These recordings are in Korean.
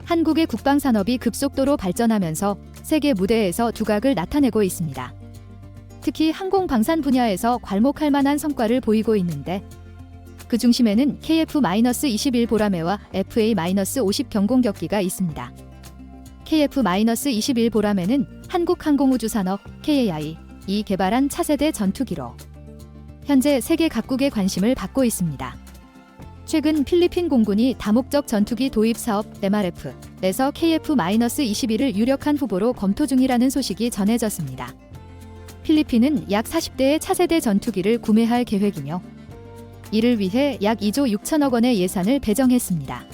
한국의 국방산업이 급속도로 발전하면서 세계 무대에서 두각을 나타내고 있습니다. 특히 항공방산 분야에서 괄목할 만한 성과를 보이고 있는데 그 중심에는 KF-21 보라매와 FA-50 경공격기가 있습니다. KF-21 보라매는 한국항공우주산업 KAI 개발한 차세대 전투기로 현재 세계 각국의 관심을 받고 있습니다. 최근 필리핀 공군이 다목적 전투기 도입 사업 MRF에서 KF-21을 유력한 후보로 검토 중이라는 소식이 전해졌습니다. 필리핀은 약 40대의 차세대 전투기를 구매할 계획이며 이를 위해 약 2조 6천억 원의 예산을 배정했습니다.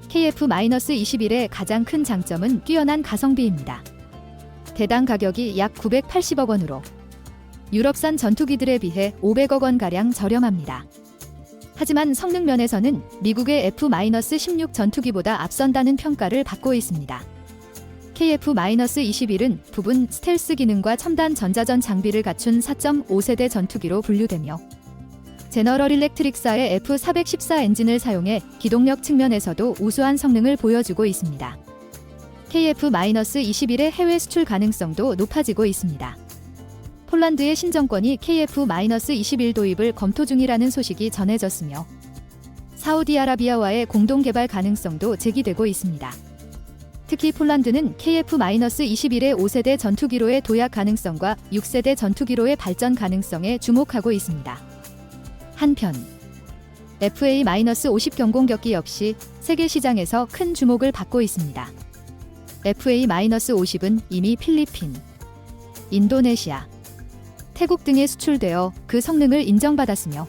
KF-21의 가장 큰 장점은 뛰어난 가성비입니다. 대당 가격이 약 980억 원으로 유럽산 전투기들에 비해 500억 원가량 저렴합니다. 하지만 성능 면에서는 미국의 F-16 전투기보다 앞선다는 평가를 받고 있습니다. KF-21은 부분 스텔스 기능과 첨단 전자전 장비를 갖춘 4.5세대 전투기로 분류되며 제너럴 일렉트릭사의 F414 엔진을 사용해 기동력 측면에서도 우수한 성능을 보여주고 있습니다. KF-21의 해외 수출 가능성도 높아지고 있습니다. 폴란드의 신정권이 KF-21 도입을 검토 중이라는 소식이 전해졌으며 사우디아라비아와의 공동 개발 가능성도 제기되고 있습니다. 특히 폴란드는 KF-21의 5세대 전투기로의 도약 가능성과 6세대 전투기로의 발전 가능성에 주목하고 있습니다. 한편 FA-50 경공격기 역시 세계 시장에서 큰 주목을 받고 있습니다. FA-50은 이미 필리핀, 인도네시아, 태국 등에 수출되어 그 성능을 인정받았으며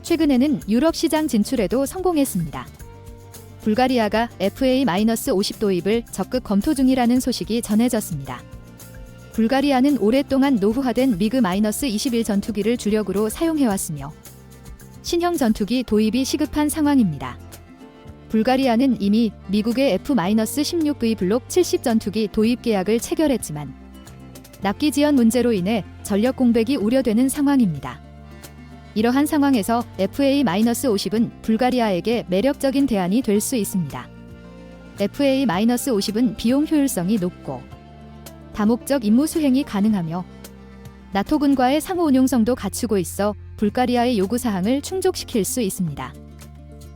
최근에는 유럽 시장 진출에도 성공했습니다. 불가리아가 FA-50 도입을 적극 검토 중이라는 소식이 전해졌습니다. 불가리아는 오랫동안 노후화된 미그-21 전투기를 주력으로 사용해왔으며 신형 전투기 도입이 시급한 상황입니다. 불가리아는 이미 미국의 F-16V 블록 70 전투기 도입 계약을 체결했지만 납기 지연 문제로 인해 전력 공백이 우려되는 상황입니다. 이러한 상황에서 FA-50은 불가리아에게 매력적인 대안이 될 수 있습니다. FA-50은 비용 효율성이 높고 다목적 임무 수행이 가능하며 나토군과의 상호 운용성도 갖추고 있어 불가리아의 요구사항을 충족시킬 수 있습니다.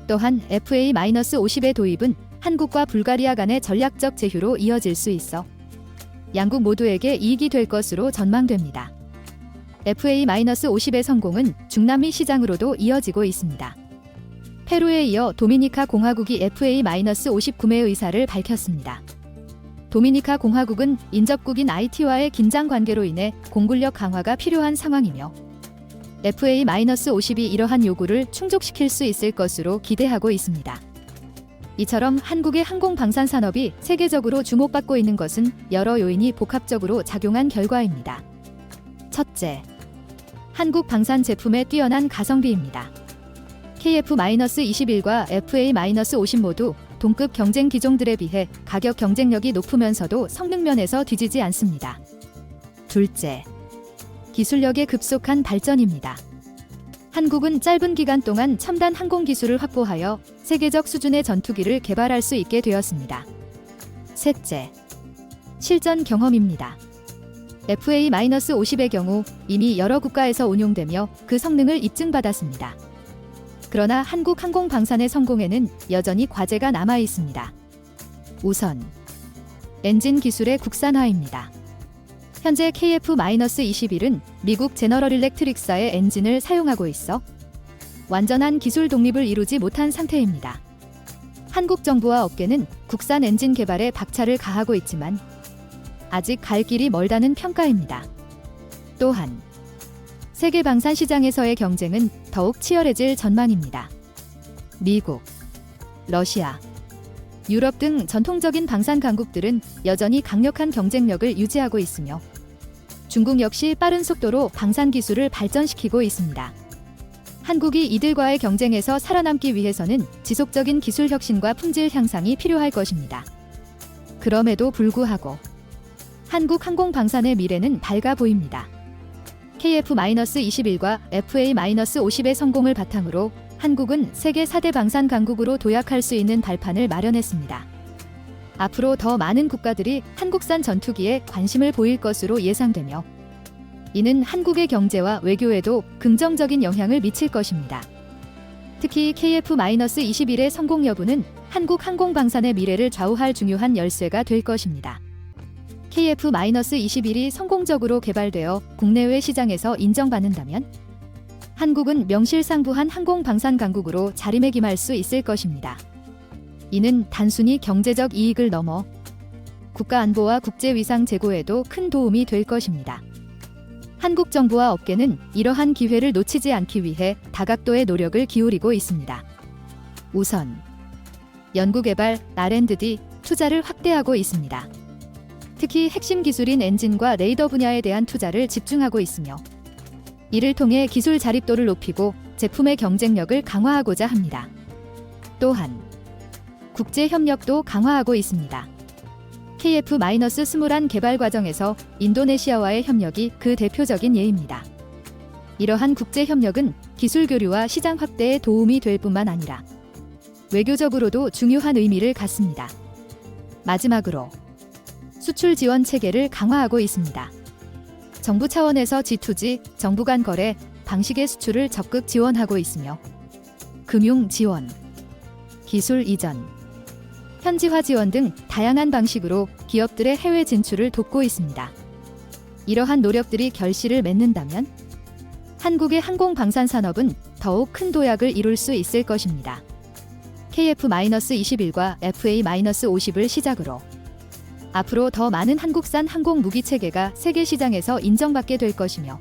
또한 FA-50의 도입은 한국과 불가리아 간의 전략적 제휴로 이어질 수 있어 양국 모두에게 이익이 될 것으로 전망됩니다. FA-50의 성공은 중남미 시장으로도 이어지고 있습니다. 페루에 이어 도미니카 공화국이 FA-50 구매 의사를 밝혔습니다. 도미니카 공화국은 인접국인 IT와의 긴장 관계로 인해 공군력 강화가 필요한 상황이며 FA-50이 이러한 요구를 충족시킬 수 있을 것으로 기대하고 있습니다. 이처럼 한국의 항공방산 산업이 세계적으로 주목받고 있는 것은 여러 요인이 복합적으로 작용한 결과입니다. 첫째, 한국 방산 제품의 뛰어난 가성비입니다. KF-21과 FA-50 모두 동급 경쟁 기종들에 비해 가격 경쟁력이 높으면서도 성능 면에서 뒤지지 않습니다. 둘째, 기술력의 급속한 발전입니다. 한국은 짧은 기간 동안 첨단 항공 기술을 확보하여 세계적 수준의 전투기를 개발할 수 있게 되었습니다. 셋째, 실전 경험입니다. FA-50의 경우 이미 여러 국가에서 운용되며 그 성능을 입증받았습니다. 그러나 한국 항공방산의 성공에는 여전히 과제가 남아 있습니다. 우선, 엔진 기술의 국산화입니다. 현재 KF-21은 미국 제너럴 일렉트릭사의 엔진을 사용하고 있어 완전한 기술 독립을 이루지 못한 상태입니다. 한국 정부와 업계는 국산 엔진 개발에 박차를 가하고 있지만 아직 갈 길이 멀다는 평가입니다. 또한 세계 방산 시장에서의 경쟁은 더욱 치열해질 전망입니다. 미국, 러시아, 유럽 등 전통적인 방산 강국들은 여전히 강력한 경쟁력을 유지하고 있으며 중국 역시 빠른 속도로 방산 기술을 발전시키고 있습니다. 한국이 이들과의 경쟁에서 살아남기 위해서는 지속적인 기술 혁신과 품질 향상이 필요할 것입니다. 그럼에도 불구하고 한국 항공방산의 미래는 밝아 보입니다. KF-21과 FA-50의 성공을 바탕으로 한국은 세계 4대 방산 강국으로 도약할 수 있는 발판을 마련했습니다. 앞으로 더 많은 국가들이 한국산 전투기에 관심을 보일 것으로 예상되며 이는 한국의 경제와 외교에도 긍정적인 영향을 미칠 것입니다. 특히 KF-21의 성공 여부는 한국 항공방산의 미래를 좌우할 중요한 열쇠가 될 것입니다. KF-21이 성공적으로 개발되어 국내외 시장에서 인정받는다면 한국은 명실상부한 항공방산 강국으로 자리매김할 수 있을 것입니다. 이는 단순히 경제적 이익을 넘어 국가 안보와 국제 위상 제고에도 큰 도움이 될 것입니다. 한국 정부와 업계는 이러한 기회를 놓치지 않기 위해 다각도의 노력을 기울이고 있습니다. 우선 연구개발, R&D 투자를 확대하고 있습니다. 특히 핵심 기술인 엔진과 레이더 분야에 대한 투자를 집중하고 있으며 이를 통해 기술 자립도를 높이고 제품의 경쟁력을 강화하고자 합니다. 또한 국제 협력도 강화하고 있습니다. KF-21 개발 과정에서 인도네시아와의 협력이 그 대표적인 예입니다. 이러한 국제 협력은 기술 교류와 시장 확대에 도움이 될 뿐만 아니라 외교적으로도 중요한 의미를 갖습니다. 마지막으로 수출 지원 체계를 강화하고 있습니다. 정부 차원에서 G2G, 정부 간 거래 방식의 수출을 적극 지원하고 있으며 금융 지원, 기술 이전, 현지화 지원 등 다양한 방식으로 기업들의 해외 진출을 돕고 있습니다. 이러한 노력들이 결실을 맺는다면 한국의 항공방산 산업은 더욱 큰 도약을 이룰 수 있을 것입니다. KF-21과 FA-50을 시작으로 앞으로 더 많은 한국산 항공 무기 체계가 세계 시장에서 인정받게 될 것이며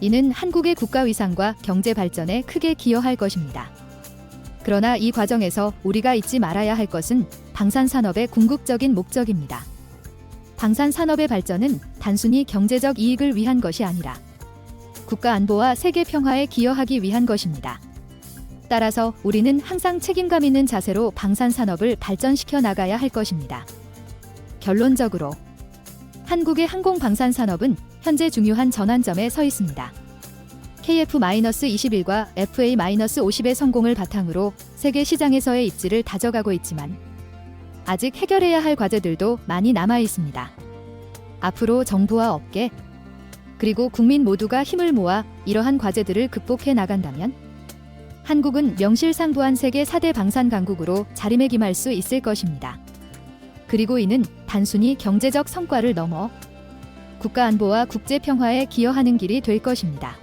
이는 한국의 국가 위상과 경제 발전에 크게 기여할 것입니다. 그러나 이 과정에서 우리가 잊지 말아야 할 것은 방산 산업의 궁극적인 목적입니다. 방산 산업의 발전은 단순히 경제적 이익을 위한 것이 아니라 국가 안보와 세계 평화에 기여하기 위한 것입니다. 따라서 우리는 항상 책임감 있는 자세로 방산 산업을 발전시켜 나가야 할 것입니다. 결론적으로 한국의 항공 방산 산업은 현재 중요한 전환점에 서 있습니다. KF-21과 FA-50의 성공을 바탕으로 세계 시장에서의 입지를 다져가고 있지만 아직 해결해야 할 과제들도 많이 남아 있습니다. 앞으로 정부와 업계 그리고 국민 모두가 힘을 모아 이러한 과제들을 극복해 나간다면 한국은 명실상부한 세계 4대 방산 강국으로 자리매김할 수 있을 것입니다. 그리고 이는 단순히 경제적 성과를 넘어 국가 안보와 국제 평화에 기여하는 길이 될 것입니다.